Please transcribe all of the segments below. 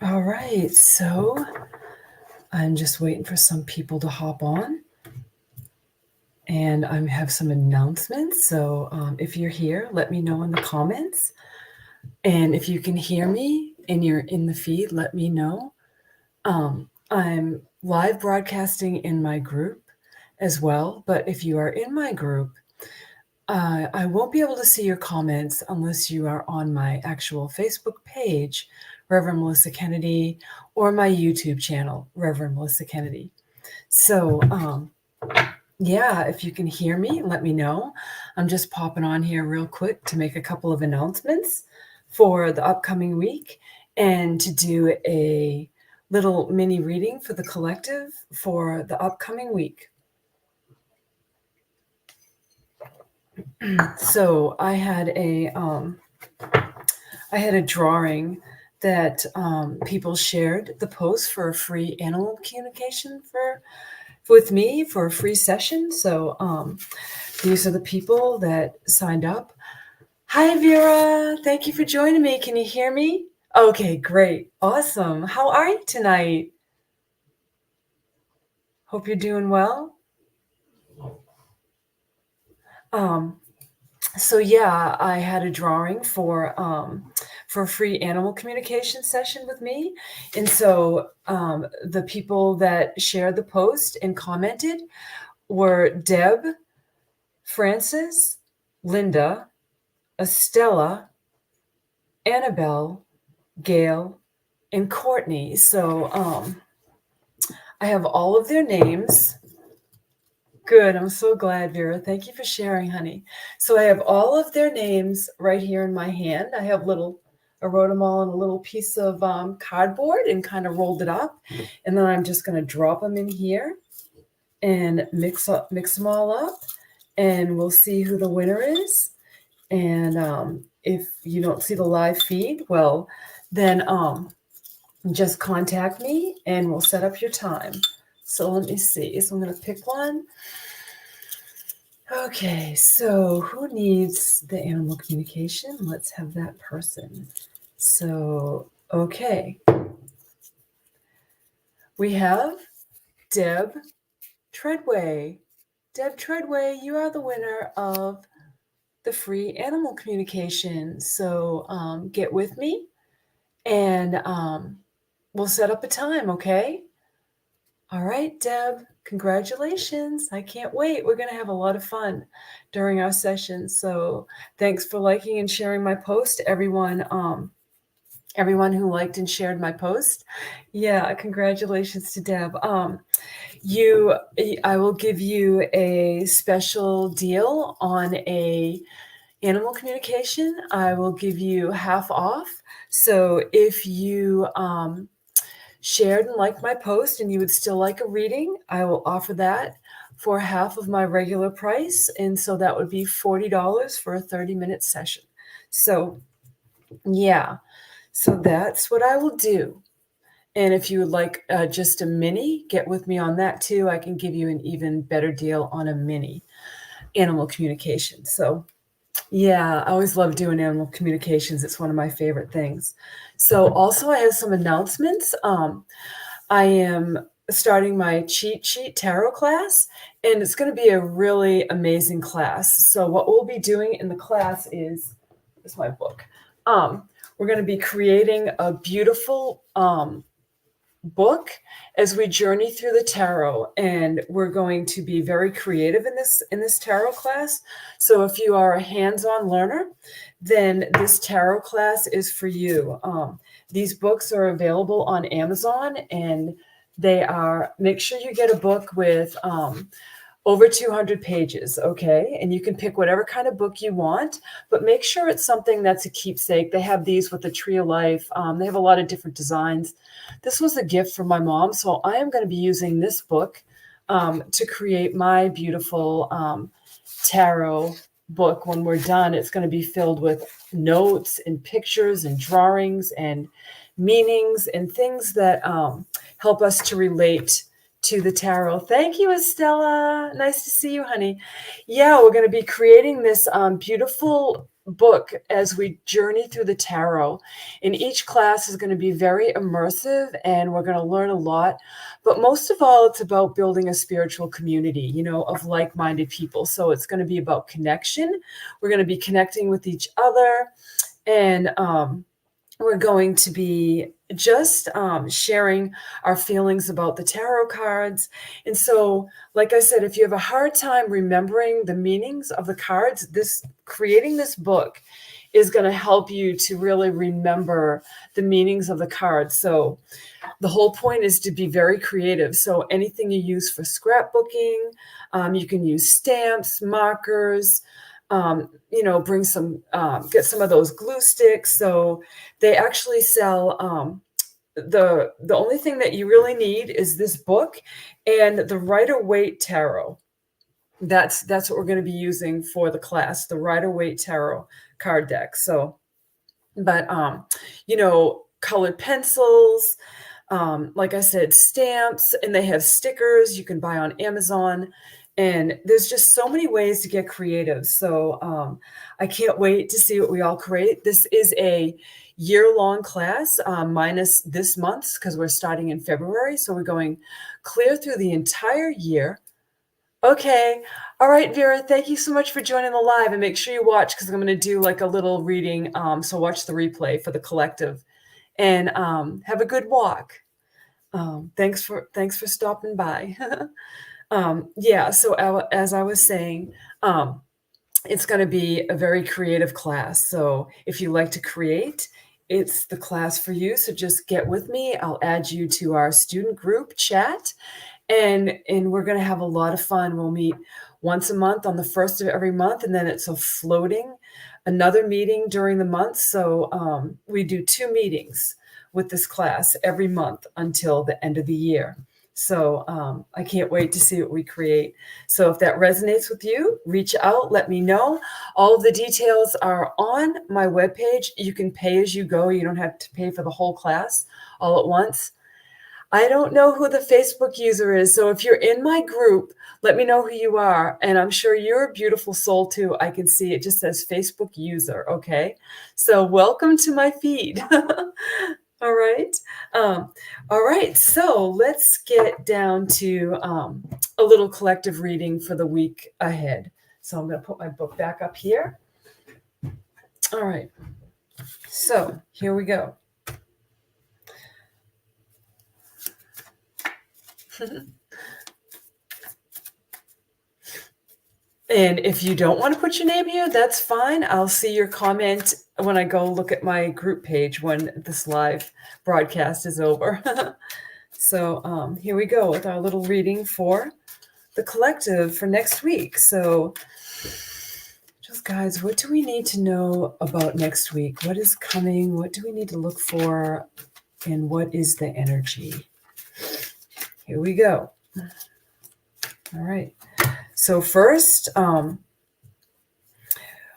All right, so I'm just waiting for some people to hop on. And I have some announcements. So if you're here, let me know in the comments. And if you can hear me and you're in the feed, let me know. I'm live broadcasting in my group as well. But if you are in my group, I won't be able to see your comments unless you are on my actual Facebook page, Reverend Melissa Kennedy, or my YouTube channel, Reverend Melissa Kennedy. So, yeah, if you can hear me, let me know. I'm just popping on here real quick to make a couple of announcements for the upcoming week and to do a little mini reading for the collective for the upcoming week. So I had a drawing that people shared the post for a free animal communication with me for a free session. So these are the people that signed up. Hi, Vera. Thank you for joining me. Can you hear me? Okay, great. Awesome. How are you tonight? Hope you're doing well. So yeah, I had a drawing for a free animal communication session with me. And so the people that shared the post and commented were Deb, Francis, Linda, Estella, Annabelle, Gail, and Courtney. So I have all of their names. Good. I'm so glad, Vera. Thank you for sharing, honey. So I have all of their names right here in my hand. I wrote them all on a little piece of cardboard and kind of rolled it up. And then I'm just going to drop them in here and mix them all up. And we'll see who the winner is. And if you don't see the live feed, well, then just contact me and we'll set up your time. So let me see. So I'm going to pick one. Okay, so who needs the animal communication? Let's have that person. So, okay. We have Deb Treadway. Deb Treadway, you are the winner of the free animal communication. So get with me and we'll set up a time, okay? All right, Deb, congratulations. I can't wait. We're going to have a lot of fun during our session. So thanks for liking and sharing my post, everyone who liked and shared my post. Yeah, congratulations to Deb. I will give you a special deal on a animal communication. I will give you half off. So if you shared and liked my post and you would still like a reading, I will offer that for half of my regular price. And so that would be $40 for a 30-minute session. So yeah, so that's what I will do. And if you would like just a mini, get with me on that too. I can give you an even better deal on a mini animal communication. So yeah, I always love doing animal communications. It's one of my favorite things. So also I have some announcements. I am starting my cheat sheet tarot class, and it's going to be a really amazing class. So what we'll be doing in the class is my book. We're going to be creating a beautiful book as we journey through the tarot, and we're going to be very creative in this tarot class. So if you are a hands-on learner, then this tarot class is for you. These books are available on Amazon, and make sure you get a book with over 200 pages, okay? And you can pick whatever kind of book you want, but make sure it's something that's a keepsake. They have these with the Tree of Life. They have a lot of different designs. This was a gift from my mom, so I am going to be using this book to create my beautiful tarot book. When we're done, it's going to be filled with notes and pictures and drawings and meanings and things that help us to relate to the tarot. Thank you, Estella. Nice to see you, honey. Yeah, we're going to be creating this beautiful book as we journey through the tarot. And each class is going to be very immersive, and we're going to learn a lot. But most of all, it's about building a spiritual community, of like-minded people. So it's going to be about connection. We're going to be connecting with each other, and we're going to be just sharing our feelings about the tarot cards. And so, like I said, if you have a hard time remembering the meanings of the cards, creating this book is going to help you to really remember the meanings of the cards. So the whole point is to be very creative. So anything you use for scrapbooking, you can use stamps, markers, bring some, get some of those glue sticks. So they actually sell, the only thing that you really need is this book and the Rider-Waite Tarot. That's what we're going to be using for the class, the Rider-Waite Tarot card deck. So, but, colored pencils, like I said, stamps, and they have stickers you can buy on Amazon. And there's just so many ways to get creative. So I can't wait to see what we all create. This is a year-long class, minus this month, because we're starting in February. So we're going clear through the entire year. Okay. All right, Vera, thank you so much for joining the live. And make sure you watch, because I'm going to do like a little reading. So watch the replay for the collective. And have a good walk. Thanks for stopping by. Yeah, so as I was saying, it's going to be a very creative class. So if you like to create, it's the class for you. So just get with me. I'll add you to our student group chat, and we're going to have a lot of fun. We'll meet once a month on the first of every month, and then it's a floating another meeting during the month. So we do 2 meetings with this class every month until the end of the year. So I can't wait to see what we create. So if that resonates with you, reach out, let me know. All of the details are on my webpage. You can pay as you go. You don't have to pay for the whole class all at once. I don't know who the Facebook user is. So if you're in my group, let me know who you are. And I'm sure you're a beautiful soul too. I can see it just says Facebook user. Okay. So welcome to my feed. All right. All right. So let's get down to a little collective reading for the week ahead. So I'm going to put my book back up here. All right. So here we go. And if you don't want to put your name here, that's fine. I'll see your comment when I go look at my group page when this live broadcast is over. So here we go with our little reading for the collective for next week. So just guys, what do we need to know about next week? What is coming? What do we need to look for? And what is the energy? Here we go. All right. So first,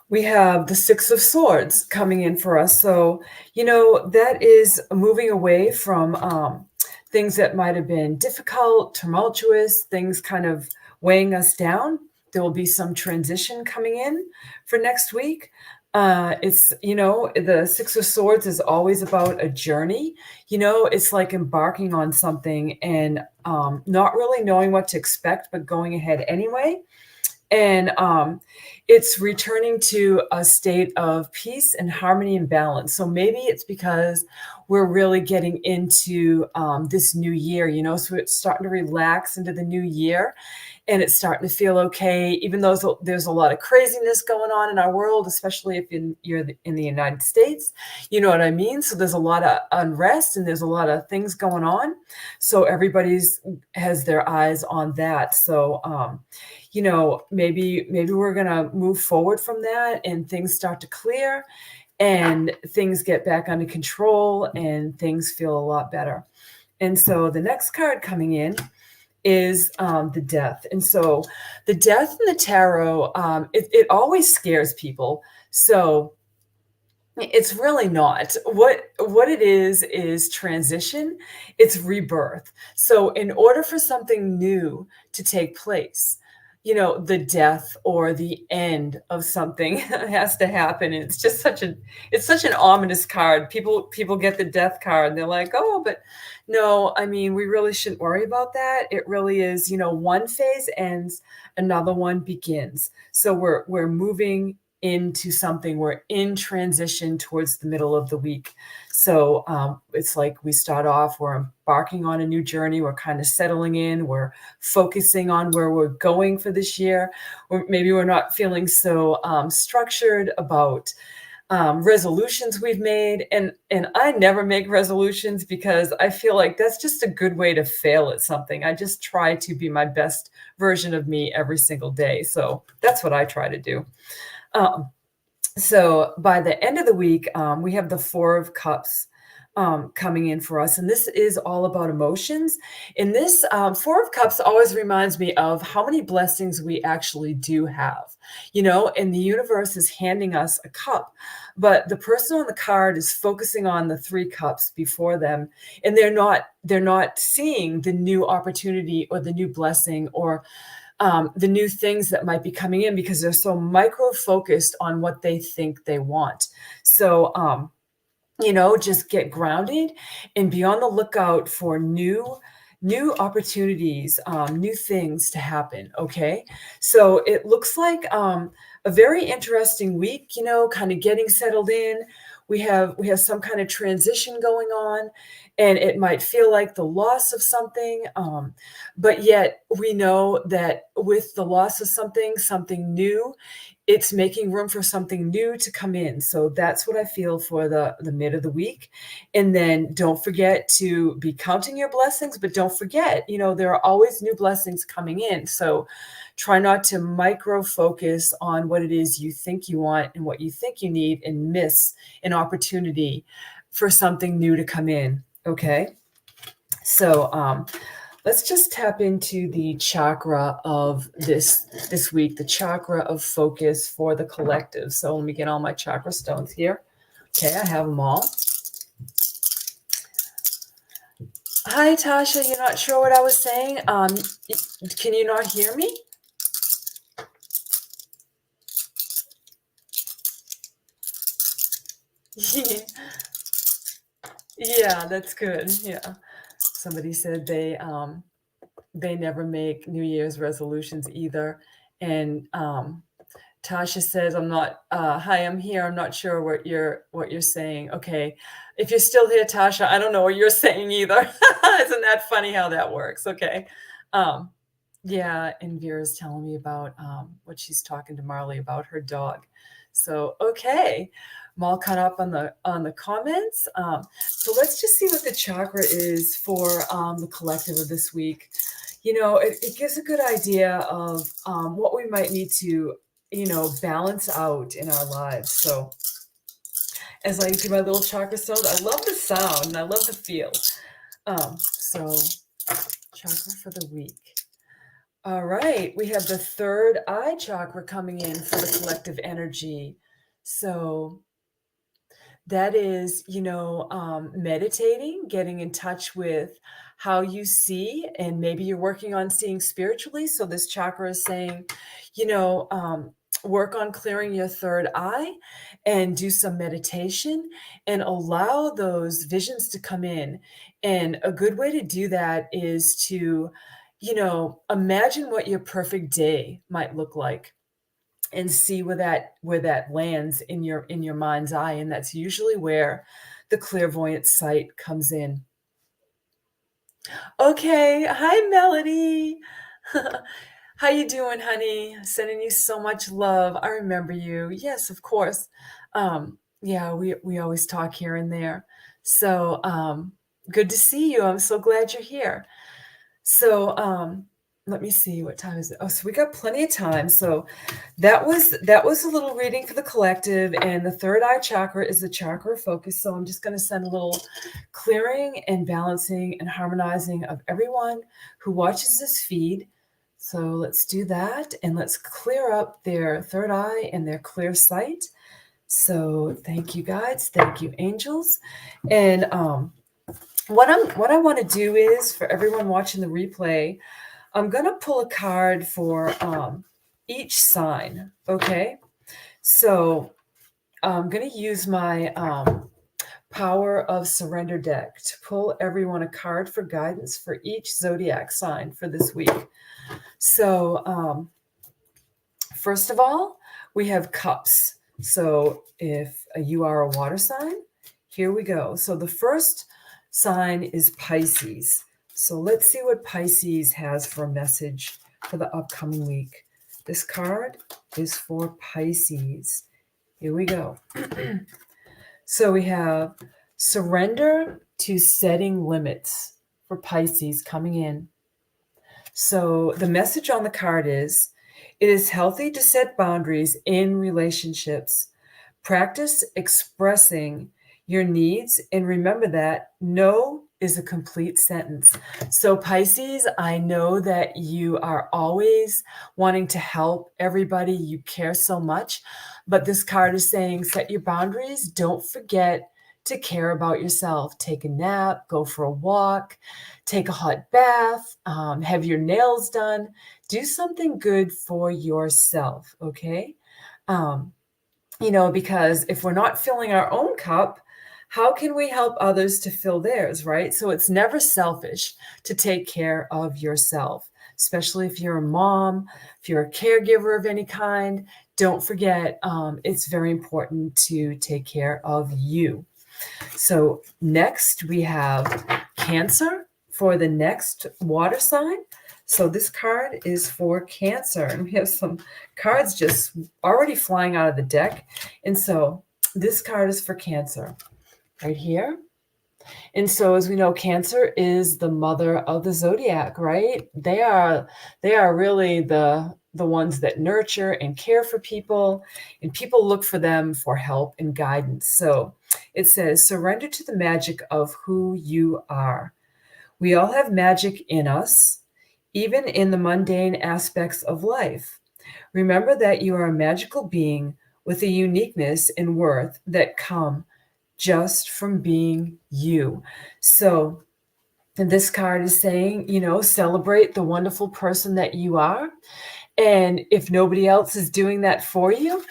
we have the Six of Swords coming in for us. So, that is moving away from things that might have been difficult, tumultuous, things kind of weighing us down. There will be some transition coming in for next week. It's, the Six of Swords is always about a journey. It's like embarking on something and not really knowing what to expect, but going ahead anyway. And it's returning to a state of peace and harmony and balance. So maybe it's because we're really getting into this new year, so it's starting to relax into the new year and it's starting to feel okay, even though there's a lot of craziness going on in our world, especially if you're in the United States. You know what I mean? So there's a lot of unrest and there's a lot of things going on. So everybody's has their eyes on that. So, maybe we're gonna move forward from that and things start to clear and things get back under control and things feel a lot better. And so the next card coming in is the death. And so the death in the tarot, it always scares people. So it's really not. What it is transition. It's rebirth. So in order for something new to take place, the death or the end of something has to happen. And it's such an ominous card. People get the death card and they're like, "Oh, but no, I mean, we really shouldn't worry about that." It really is, one phase ends, another one begins. So we're moving into something. We're in transition towards the middle of the week. So it's like we start off, we're embarking on a new journey. We're kind of settling in. We're focusing on where we're going for this year. Or maybe we're not feeling so structured about resolutions we've made. And I never make resolutions because I feel like that's just a good way to fail at something. I just try to be my best version of me every single day. So that's what I try to do. So by the end of the week, we have the Four of Cups coming in for us. And this is all about emotions. And this Four of Cups always reminds me of how many blessings we actually do have, and the universe is handing us a cup. But the person on the card is focusing on the three cups before them, and they're not seeing the new opportunity or the new blessing or the new things that might be coming in because they're so micro focused on what they think they want. So, just get grounded and be on the lookout for new opportunities, new things to happen. Okay. So it looks like a very interesting week, kind of getting settled in. We have some kind of transition going on, and it might feel like the loss of something, but yet we know that with the loss of something new, it's making room for something new to come in. So that's what I feel for the mid of the week. And then don't forget to be counting your blessings, but don't forget, there are always new blessings coming in. So try not to micro focus on what it is you think you want and what you think you need and miss an opportunity for something new to come in. Okay. So let's just tap into the chakra of this week, the chakra of focus for the collective. So let me get all my chakra stones here. Okay, I have them all. Hi, Tasha. You're not sure what I was saying? Can you not hear me? Yeah, that's good. Yeah. Somebody said they never make New Year's resolutions either. And Tasha says, "I'm not. Hi, I'm here. I'm not sure what you're saying." Okay, if you're still here, Tasha, I don't know what you're saying either. Isn't that funny how that works? Okay, um, yeah. And Vera's telling me about what she's talking to Marley about her dog. So okay, I'm all caught up on the comments. So let's just see what the chakra is for the collective of this week. It gives a good idea of what we might need to balance out in our lives. So as I do my little chakra stones, I love the sound and I love the feel. So chakra for the week. All right, we have the third eye chakra coming in for the collective energy. So that is, meditating, getting in touch with how you see, and maybe you're working on seeing spiritually. So this chakra is saying, you know, um, work on clearing your third eye and do some meditation and allow those visions to come in. And a good way to do that is to, imagine what your perfect day might look like and see where that lands in your mind's eye. And that's usually where the clairvoyant sight comes in. Okay. Hi, Melody. How you doing, honey? Sending you so much love. I remember you. Yes, of course. Yeah, we always talk here and there. So, good to see you. I'm so glad you're here. So, let me see, what time is it? Oh, so we got plenty of time. So that was a little reading for the collective, and the third eye chakra is the chakra of focus. So I'm just going to send a little clearing and balancing and harmonizing of everyone who watches this feed. So let's do that, and let's clear up their third eye and their clear sight. So thank you, guides. Thank you, angels. And what I want to do is, for everyone watching the replay, I'm going to pull a card for each sign, okay? So I'm going to use my Power of Surrender deck to pull everyone a card for guidance for each zodiac sign for this week. So first of all, we have cups. So if you are a water sign, here we go. So the first sign is Pisces. So let's see what Pisces has for a message for the upcoming week. This card is for Pisces. Here we go. So we have surrender to setting limits for Pisces coming in. So the message on the card is, it is healthy to set boundaries in relationships. Practice expressing your needs and remember that no is a complete sentence. So Pisces, I know that you are always wanting to help everybody. You care so much, but this card is saying set your boundaries. Don't forget to care about yourself. Take a nap, go for a walk, take a hot bath, have your nails done. Do something good for yourself, okay? Because if we're not filling our own cup, how can we help others to fill theirs, right? So it's never selfish to take care of yourself, especially if you're a mom, if you're a caregiver of any kind. Don't forget, it's very important to take care of you. So next we have Cancer for the next water sign. So this card is for Cancer, and we have some cards just already flying out of the deck. And so this card is for Cancer right here. And so, as we know, Cancer is the mother of the zodiac, right? They are really the ones that nurture and care for people, and people look for them for help and guidance. So it says, surrender to the magic of who you are. We all have magic in us, even in the mundane aspects of life. Remember that you are a magical being with a uniqueness and worth that come just from being you. So, and this card is saying, celebrate the wonderful person that you are. And if nobody else is doing that for you,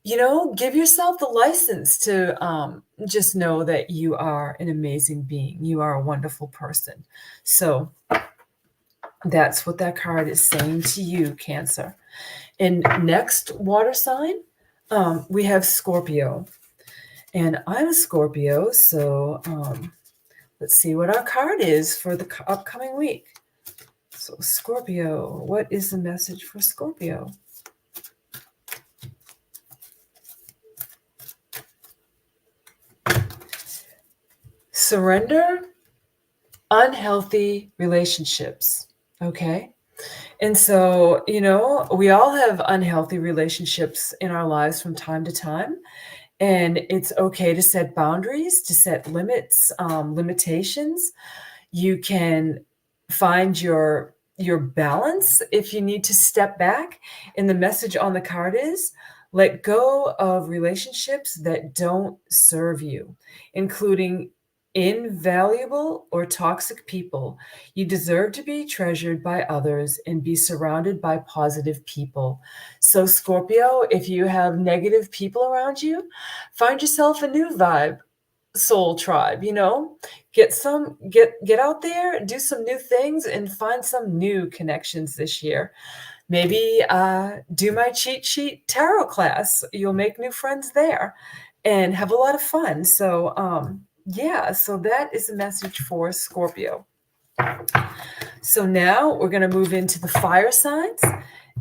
give yourself the license to just know that you are an amazing being. You are a wonderful person. So that's what that card is saying to you, Cancer. And next water sign, we have Scorpio. And I'm a Scorpio, so let's see what our card is for the upcoming week. So Scorpio, what is the message for Scorpio? Surrender unhealthy relationships, okay? And so, we all have unhealthy relationships in our lives from time to time. And it's okay to set boundaries, to set limits, limitations. You can find your balance if you need to step back. And the message on the card is, let go of relationships that don't serve you, including invaluable or toxic people. You deserve to be treasured by others and be surrounded by positive people. So, Scorpio, if you have negative people around you, find yourself a new vibe, soul tribe, get out there, do some new things and find some new connections this year. Maybe do my cheat sheet tarot class. You'll make new friends there and have a lot of fun. So yeah, so that is the message for Scorpio. So now we're going to move into the fire signs,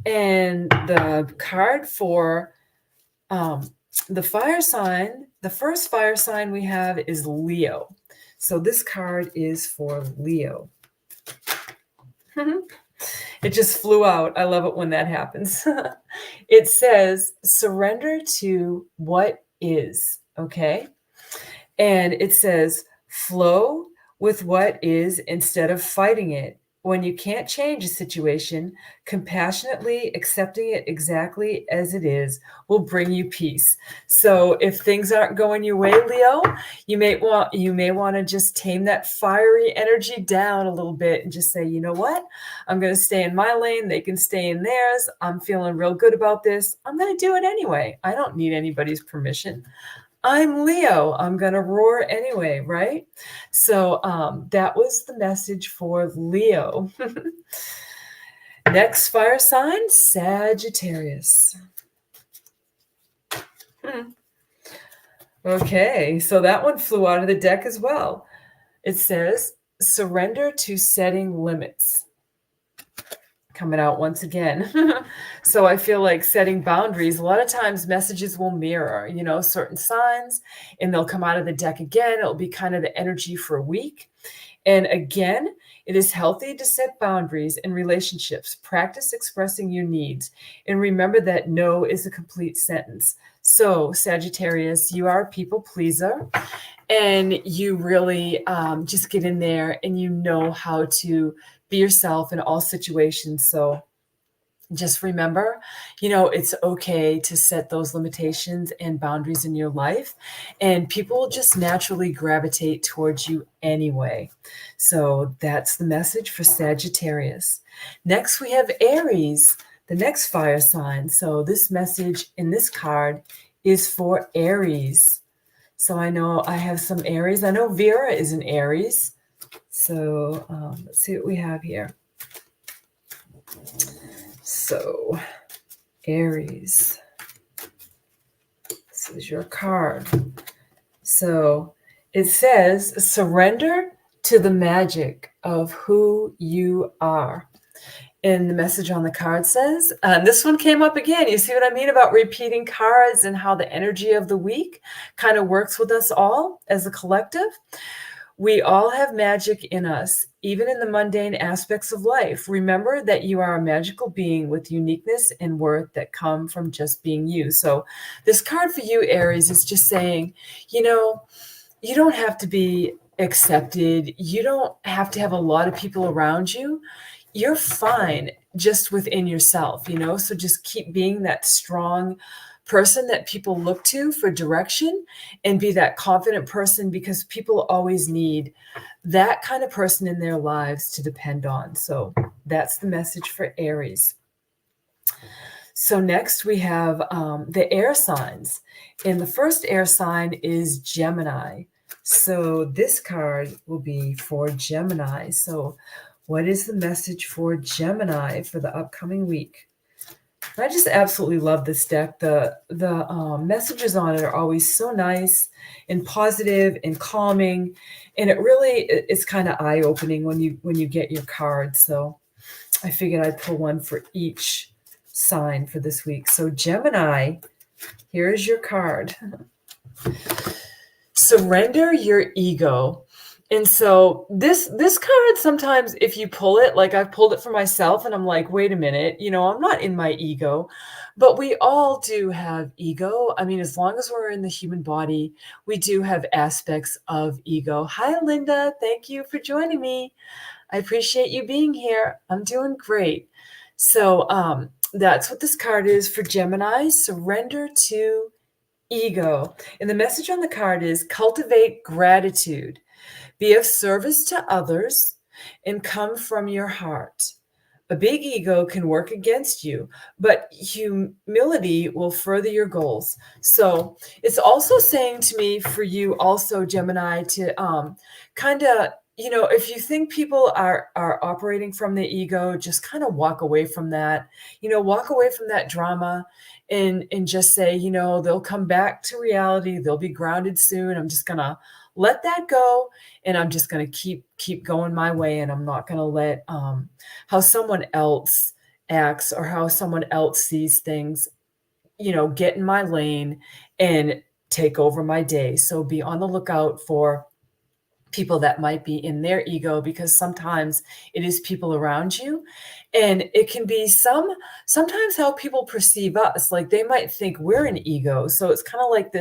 and the card for the fire sign, the first fire sign we have is Leo. So this card is for Leo. It just flew out. I love it when that happens. It says, surrender to what is, okay? And it says, flow with what is instead of fighting it. When you can't change a situation, compassionately accepting it exactly as it is will bring you peace. So if things aren't going your way, Leo, you may want to just tame that fiery energy down a little bit and just say, you know what? I'm going to stay in my lane. They can stay in theirs. I'm feeling real good about this. I'm going to do it anyway. I don't need anybody's permission. I'm Leo. I'm going to roar anyway, right? So that was the message for Leo. Next fire sign, Sagittarius. Okay, so that one flew out of the deck as well. It says, surrender to setting limits. Coming out once again. So I feel like setting boundaries, a lot of times messages will mirror, certain signs, and they'll come out of the deck again. It'll be kind of the energy for a week. And again, it is healthy to set boundaries in relationships. Practice expressing your needs. And remember that no is a complete sentence. So Sagittarius, you are a people pleaser, and you really just get in there and you know how to be yourself in all situations. So just remember, it's okay to set those limitations and boundaries in your life, and people will just naturally gravitate towards you anyway. So that's the message for Sagittarius. Next, we have Aries, the next fire sign. So this message in this card is for Aries. So I know I have some Aries. I know Vera is an Aries. So let's see what we have here. So Aries, this is your card. So it says, surrender to the magic of who you are. And the message on the card says, this one came up again. You see what I mean about repeating cards and how the energy of the week kind of works with us all as a collective? We all have magic in us, even in the mundane aspects of life. Remember that you are a magical being with uniqueness and worth that come from just being you. So this card for you, Aries, is just saying, you don't have to be accepted. You don't have to have a lot of people around you. You're fine just within yourself, so just keep being that strong person that people look to for direction, and be that confident person, because people always need that kind of person in their lives to depend on. So that's the message for Aries. So next we have the air signs, and the first air sign is Gemini. So this card will be for Gemini. So what is the message for Gemini for the upcoming week? I just absolutely love this deck. The messages on it are always so nice and positive and calming, and it really is kind of eye-opening when you get your cards. So I figured I'd pull one for each sign for this week. So Gemini, here is your card. Surrender your ego. And so this card, sometimes if you pull it, like I've pulled it for myself and I'm like, wait a minute, I'm not in my ego, but we all do have ego. I mean, as long as we're in the human body, we do have aspects of ego. Hi, Linda. Thank you for joining me. I appreciate you being here. I'm doing great. So that's what this card is for Gemini. Surrender to ego. And the message on the card is cultivate gratitude. Be of service to others and come from your heart. A big ego can work against you, but humility will further your goals. So it's also saying to me for you also, Gemini, to kind of, if you think people are operating from the ego, just kind of walk away from that, walk away from that drama and just say, they'll come back to reality. They'll be grounded soon. I'm just going to let that go. And I'm just going to keep going my way. And I'm not going to let how someone else acts or how someone else sees things, get in my lane and take over my day. So be on the lookout for people that might be in their ego, because sometimes it is people around you, and it can be sometimes how people perceive us. Like they might think we're an ego. So it's kind of like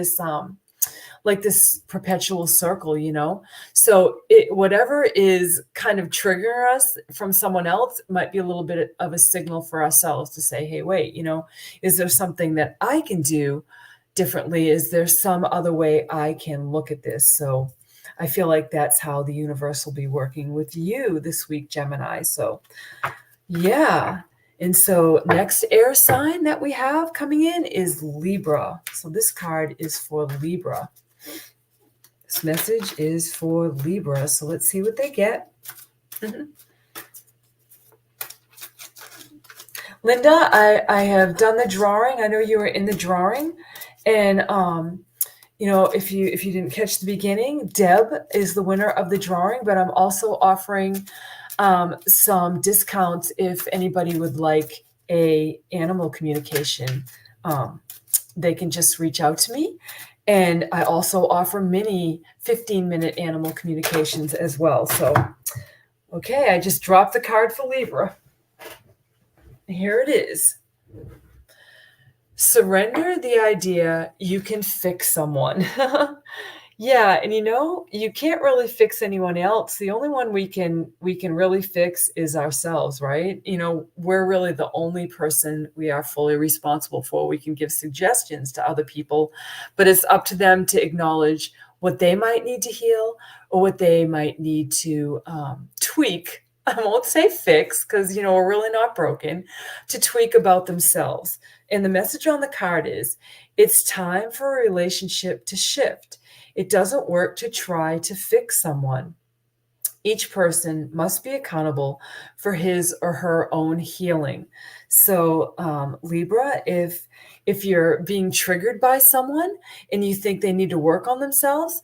this perpetual circle, So whatever is kind of triggering us from someone else might be a little bit of a signal for ourselves to say, hey, wait, is there something that I can do differently? Is there some other way I can look at this? So I feel like that's how the universe will be working with you this week, Gemini. So yeah. And so next air sign that we have coming in is Libra. So this card is for Libra. This message is for Libra. So let's see what they get. Linda, I have done the drawing. I know you were in the drawing. And if you didn't catch the beginning, Deb is the winner of the drawing, but I'm also offering some discounts if anybody would like a animal communication. They can just reach out to me. And I also offer mini 15-minute animal communications as well. So, okay, I just dropped the card for Libra. Here it is. Surrender the idea you can fix someone. Yeah, and you can't really fix anyone else. The only one we can really fix is ourselves, right? We're really the only person we are fully responsible for. We can give suggestions to other people, but it's up to them to acknowledge what they might need to heal or what they might need to tweak. I won't say fix, because we're really not broken, to tweak about themselves. And the message on the card is, it's time for a relationship to shift. It doesn't work to try to fix someone. Each person must be accountable for his or her own healing. So Libra, if you're being triggered by someone and you think they need to work on themselves,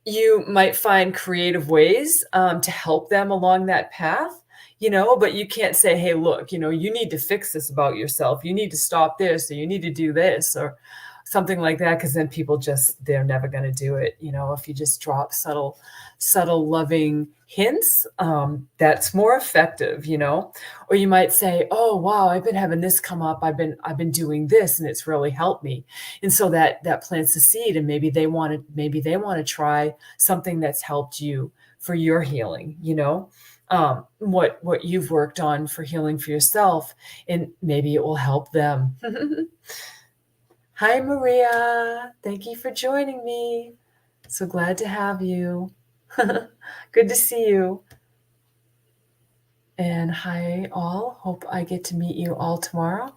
you might find creative ways to help them along that path, but you can't say, hey, look, you need to fix this about yourself. You need to stop this, or you need to do this, or something like that, because then people they're never going to do it. If you just drop subtle, loving hints, that's more effective, or you might say, oh, wow, I've been having this come up. I've been doing this and it's really helped me. And so that plants a seed, and maybe they want to try something that's helped you for your healing, what you've worked on for healing for yourself, and maybe it will help them. Hi, Maria. Thank you for joining me. So glad to have you. Good to see you. And hi, all. Hope I get to meet you all tomorrow.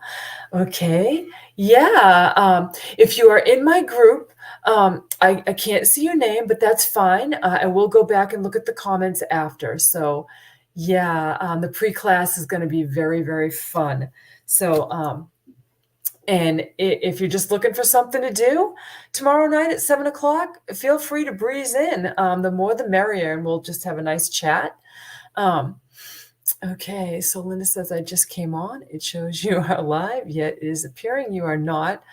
Okay. Yeah. If you are in my group, I can't see your name, but that's fine. I will go back and look at the comments after. So, yeah, the pre-class is going to be very, very fun. So, and if you're just looking for something to do tomorrow night at 7 o'clock, feel free to breeze in. The more the merrier, and we'll just have a nice chat. Okay, so Linda says, I just came on. It shows you are live, yet it is appearing you are not.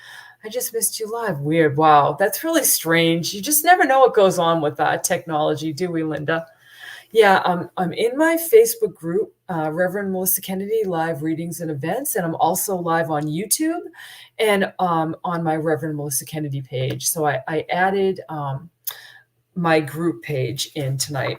I just missed you live. Weird. Wow, that's really strange. You just never know what goes on with technology, do we, Linda? Yeah, I'm in my Facebook group, Reverend Melissa Kennedy Live Readings and Events, and I'm also live on YouTube and on my Reverend Melissa Kennedy page. So I added my group page in tonight.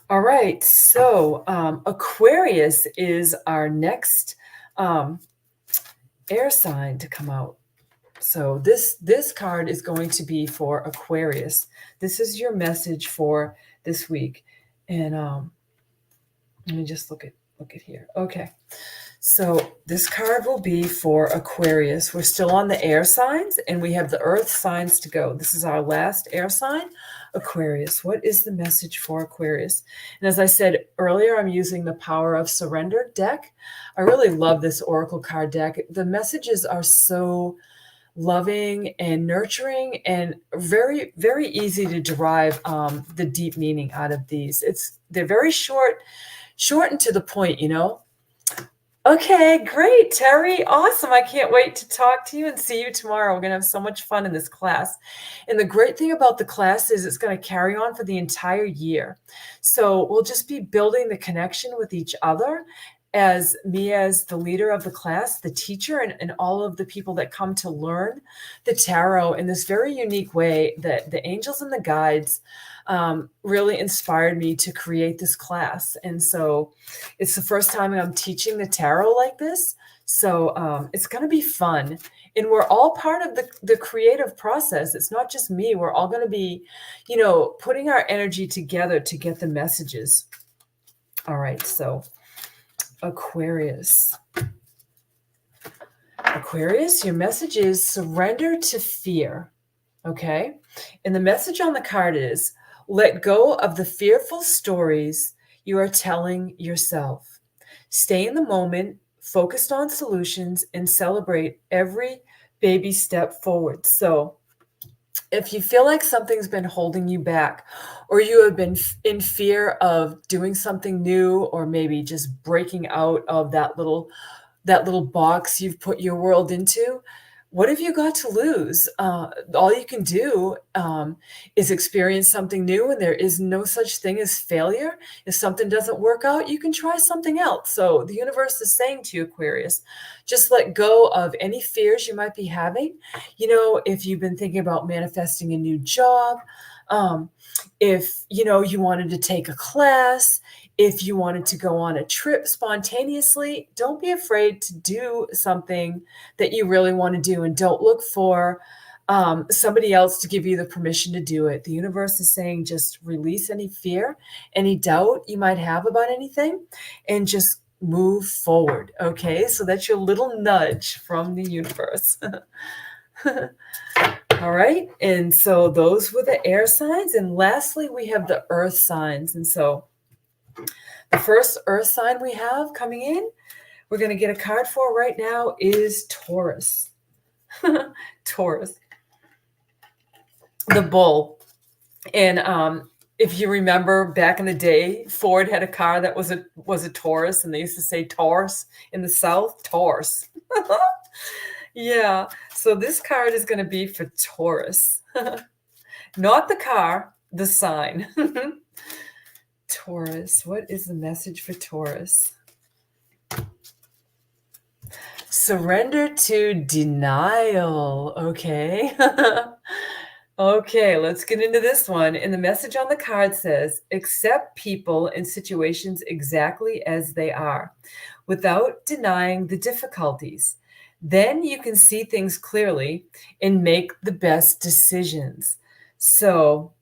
All right, so Aquarius is our next air sign to come out. So this card is going to be for Aquarius. This is your message for this week. And let me just look at here. Okay. So this card will be for Aquarius. We're still on the air signs and we have the earth signs to go. This is our last air sign, Aquarius. What is the message for Aquarius? And as I said earlier, I'm using the Power of Surrender deck. I really love this Oracle card deck. The messages are so loving and nurturing and very, very easy to derive the deep meaning out of these. They're very short and to the point, you know. Okay, great, Terry. Awesome. I can't wait to talk to you and see you tomorrow. We're going to have so much fun in this class. And the great thing about the class is it's going to carry on for the entire year. So we'll just be building the connection with each other as me as the leader of the class, the teacher, and all of the people that come to learn the tarot in this very unique way that the angels and the guides really inspired me to create this class. And so it's the first time I'm teaching the tarot like this. So it's going to be fun. And we're all part of the creative process. It's not just me. We're all going to be, you know, putting our energy together to get the messages. All right. So Aquarius. Aquarius, your message is surrender to fear. Okay. And the message on the card is let go of the fearful stories you are telling yourself. Stay in the moment, focused on solutions, and celebrate every baby step forward. So if you feel like something's been holding you back, or you have been in fear of doing something new, or maybe just breaking out of that little box you've put your world into, what have you got to lose? All you can do is experience something new, and there is no such thing as failure. If something doesn't work out, you can try something else. So the universe is saying to you, Aquarius, just let go of any fears you might be having. You know, if you've been thinking about manifesting a new job, if, you know, you wanted to take a class, if you wanted to go on a trip spontaneously, don't be afraid to do something that you really want to do, and don't look for somebody else to give you the permission to do it. The universe is saying just release any fear, any doubt you might have about anything, and just move forward. Okay, so that's your little nudge from the universe. All right, and so those were the air signs. And lastly, we have the earth signs. And so the first earth sign we have coming in, we're going to get a card for right now, is Taurus. Taurus, the bull. And if you remember back in the day, Ford had a car that was a Taurus, and they used to say Taurus in the South, Taurus. Yeah, so this card is going to be for Taurus. Not the car, the sign. Taurus, what is the message for Taurus? Surrender to denial. Okay. Okay, let's get into this one. And the message on the card says, accept people and situations exactly as they are, without denying the difficulties. Then you can see things clearly and make the best decisions. So,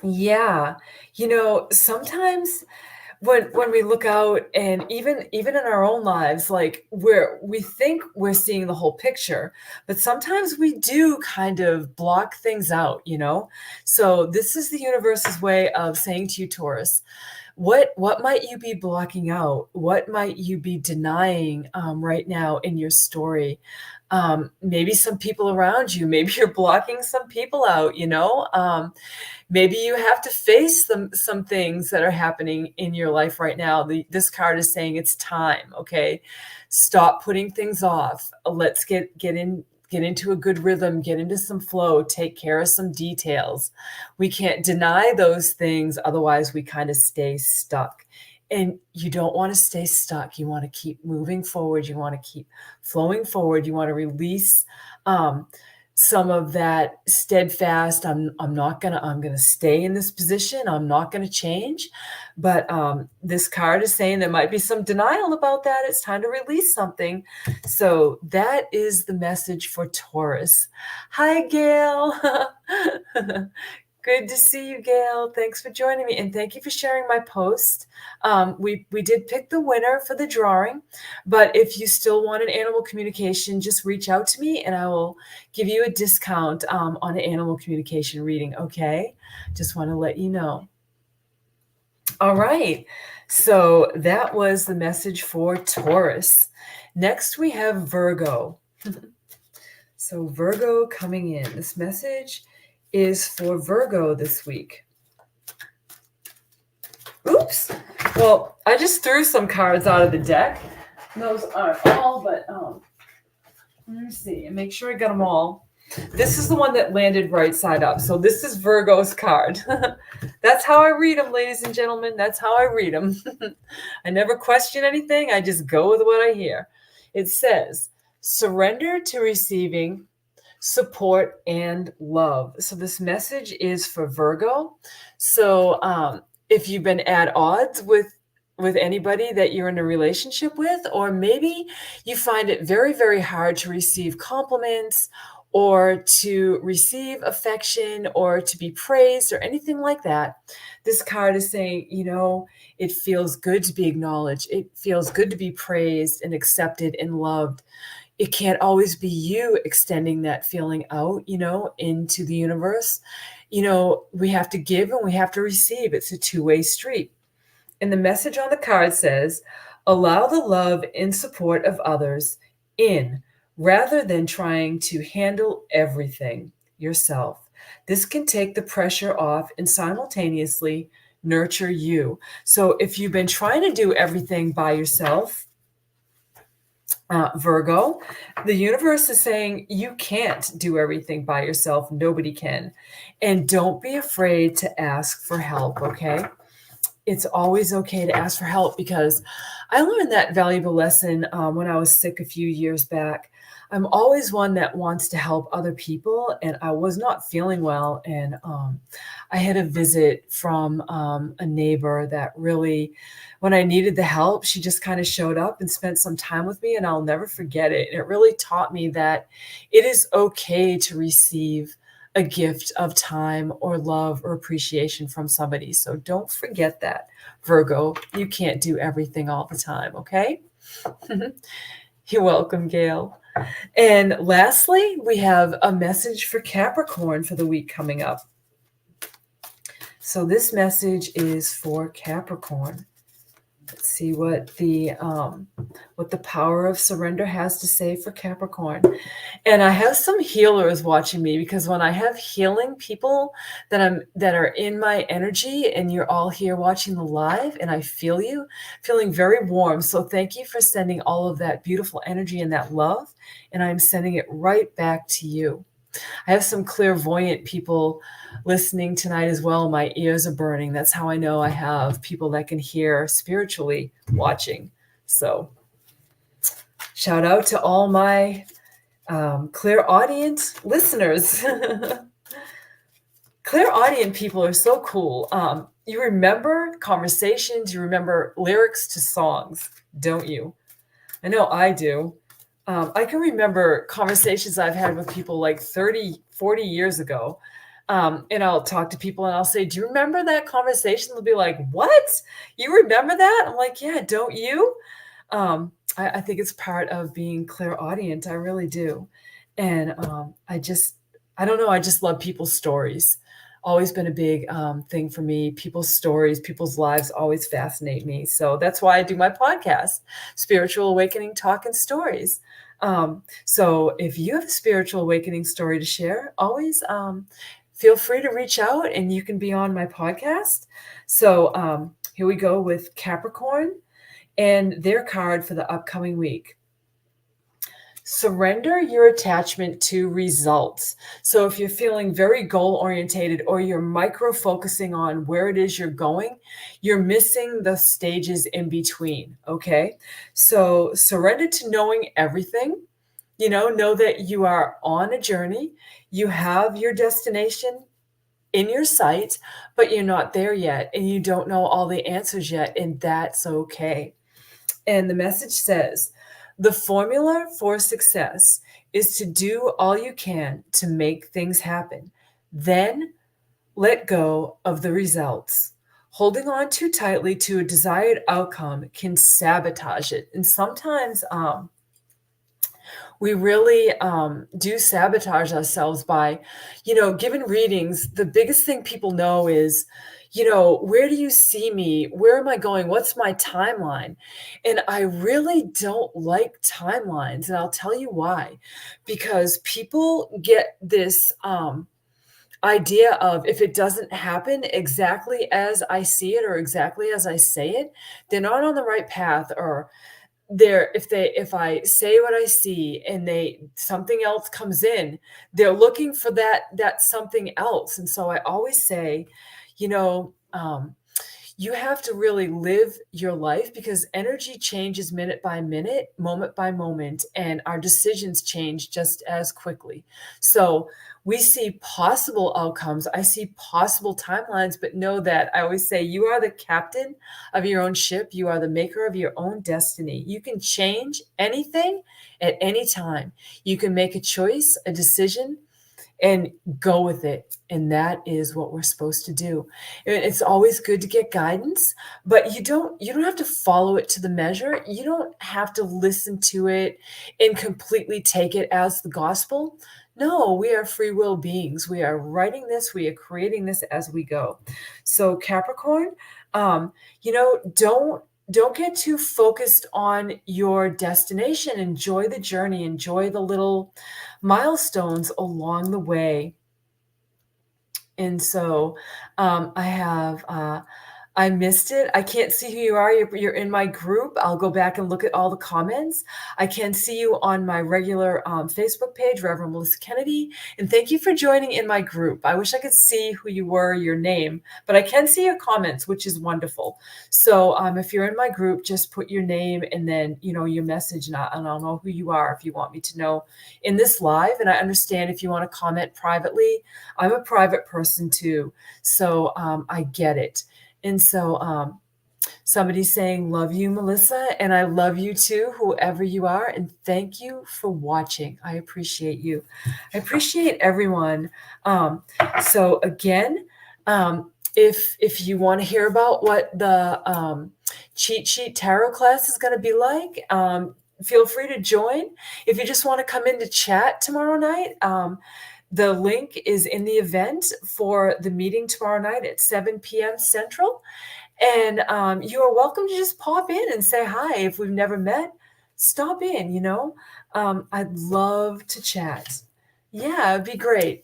yeah, you know, sometimes when we look out, and even in our own lives, like we think we're seeing the whole picture, but sometimes we do kind of block things out, you know. So this is the universe's way of saying to you, Taurus, what might you be blocking out? What might you be denying right now in your story? Maybe some people around you, maybe you're blocking some people out, you know. Maybe you have to face some things that are happening in your life right now. This card is saying it's time. Okay, stop putting things off. Let's get into a good rhythm, get into some flow, take care of some details. We can't deny those things, otherwise we kind of stay stuck. And you don't want to stay stuck. You want to keep moving forward. You want to keep flowing forward. You want to release some of that steadfast, I'm gonna stay in this position, I'm not gonna change. But this card is saying there might be some denial about that. It's time to release something. So that is the message for Taurus. Hi, Gail. Good to see you, Gail. Thanks for joining me, and thank you for sharing my post. We did pick the winner for the drawing, but if you still want an animal communication, just reach out to me, and I will give you a discount on an animal communication reading. Okay, just want to let you know. All right, so that was the message for Taurus. Next, we have Virgo. So Virgo coming in. This message is for Virgo this week. Oops. Well, I just threw some cards out of the deck. Those aren't all, but let me see and make sure I got them all. This is the one that landed right side up. So this is Virgo's card. That's how I read them, ladies and gentlemen. That's how I read them. I never question anything. I just go with what I hear. It says, surrender to receiving support and love. So this message is for Virgo. So if you've been at odds with anybody that you're in a relationship with, or maybe you find it very, very hard to receive compliments or to receive affection or to be praised or anything like that, this card is saying, it feels good to be acknowledged. It feels good to be praised and accepted and loved. It can't always be you extending that feeling out, into the universe. We have to give and we have to receive. It's a two-way street. And the message on the card says, allow the love and support of others in, rather than trying to handle everything yourself. This can take the pressure off and simultaneously nurture you. So if you've been trying to do everything by yourself, Virgo, the universe is saying you can't do everything by yourself. Nobody can. And don't be afraid to ask for help, okay? It's always okay to ask for help, because I learned that valuable lesson when I was sick a few years back. I'm always one that wants to help other people, and I was not feeling well. And I had a visit from a neighbor that really, when I needed the help, she just kind of showed up and spent some time with me, and I'll never forget it. And it really taught me that it is okay to receive a gift of time or love or appreciation from somebody. So don't forget that, Virgo. You can't do everything all the time, okay? You're welcome, Gail. And lastly, we have a message for Capricorn for the week coming up. So this message is for Capricorn. Let's see what the power of surrender has to say for Capricorn. And I have some healers watching me, because when I have healing people that are in my energy, and you're all here watching the live, and I feel you feeling very warm. So thank you for sending all of that beautiful energy and that love, and I'm sending it right back to you. I have some clairvoyant people listening tonight as well. My ears are burning. That's how I know I have people that can hear spiritually watching. So shout out to all my clairaudient listeners. Clairaudient people are so cool. You remember conversations, you remember lyrics to songs, don't you? I know I do. I can remember conversations I've had with people like 30, 40 years ago. And I'll talk to people and I'll say, do you remember that conversation? They'll be like, what? You remember that? I'm like, yeah, don't you? I think it's part of being clairaudient. I really do. And I don't know. I just love people's stories. Always been a big thing for me. People's stories, people's lives always fascinate me. So that's why I do my podcast, Spiritual Awakening Talk and Stories. So if you have a spiritual awakening story to share, always feel free to reach out and you can be on my podcast. So here we go with Capricorn and their card for the upcoming week. Surrender your attachment to results. So if you're feeling very goal-orientated or you're micro-focusing on where it is you're going, you're missing the stages in between, okay? So surrender to knowing everything know that you are on a journey. You have your destination in your sight, but you're not there yet, and you don't know all the answers yet, and that's okay. And the message says, the formula for success is to do all you can to make things happen. Then let go of the results. Holding on too tightly to a desired outcome can sabotage it. And sometimes we really do sabotage ourselves by, giving readings. The biggest thing people know is, where do you see me? Where am I going? What's my timeline? And I really don't like timelines. And I'll tell you why. Because people get this idea of, if it doesn't happen exactly as I see it or exactly as I say it, they're not on the right path, or if I say what I see and something else comes in, they're looking for that something else. And so I always say, you have to really live your life, because energy changes minute by minute, moment by moment, and our decisions change just as quickly. So we see possible outcomes. I see possible timelines, but know that I always say, you are the captain of your own ship. You are the maker of your own destiny. You can change anything at any time. You can make a choice, a decision, and go with it. And that is what we're supposed to do. It's always good to get guidance, but you don't have to follow it to the measure. You don't have to listen to it and completely take it as the gospel. No, we are free will beings. We are writing this, we are creating this as we go. So Capricorn, don't get too focused on your destination. Enjoy the journey, enjoy the little milestones along the way. And so I missed it. I can't see who you are. You're in my group. I'll go back and look at all the comments. I can see you on my regular Facebook page, Reverend Melissa Kennedy. And thank you for joining in my group. I wish I could see who you were, your name, but I can see your comments, which is wonderful. So if you're in my group, just put your name and then, your message, and I'll know who you are if you want me to know in this live. And I understand if you want to comment privately. I'm a private person too. So I get it. And so somebody's saying, love you, Melissa. And I love you too, whoever you are. And thank you for watching. I appreciate you. I appreciate everyone. So again, if you want to hear about what the cheat sheet tarot class is going to be like, feel free to join. If you just want to come in to chat tomorrow night, the link is in the event for the meeting tomorrow night at 7 p.m. Central. And you are welcome to just pop in and say hi. If we've never met, stop in, I'd love to chat. Yeah, it'd be great.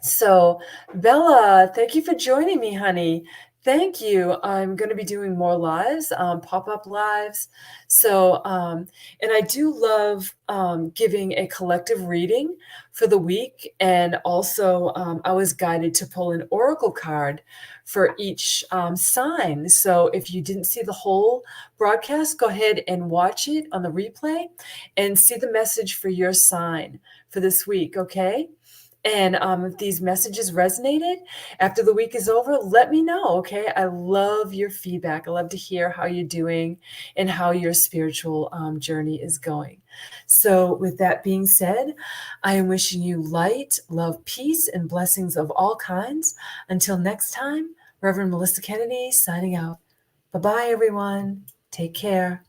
So Bella, thank you for joining me, honey. Thank you. I'm going to be doing more lives, pop-up lives. So, and I do love giving a collective reading for the week. And also I was guided to pull an oracle card for each sign. So if you didn't see the whole broadcast, go ahead and watch it on the replay and see the message for your sign for this week, okay? And if these messages resonated after the week is over, let me know, okay? I love your feedback. I love to hear how you're doing and how your spiritual journey is going. So with that being said, I am wishing you light, love, peace, and blessings of all kinds. Until next time, Reverend Melissa Kennedy signing out. Bye-bye, everyone. Take care.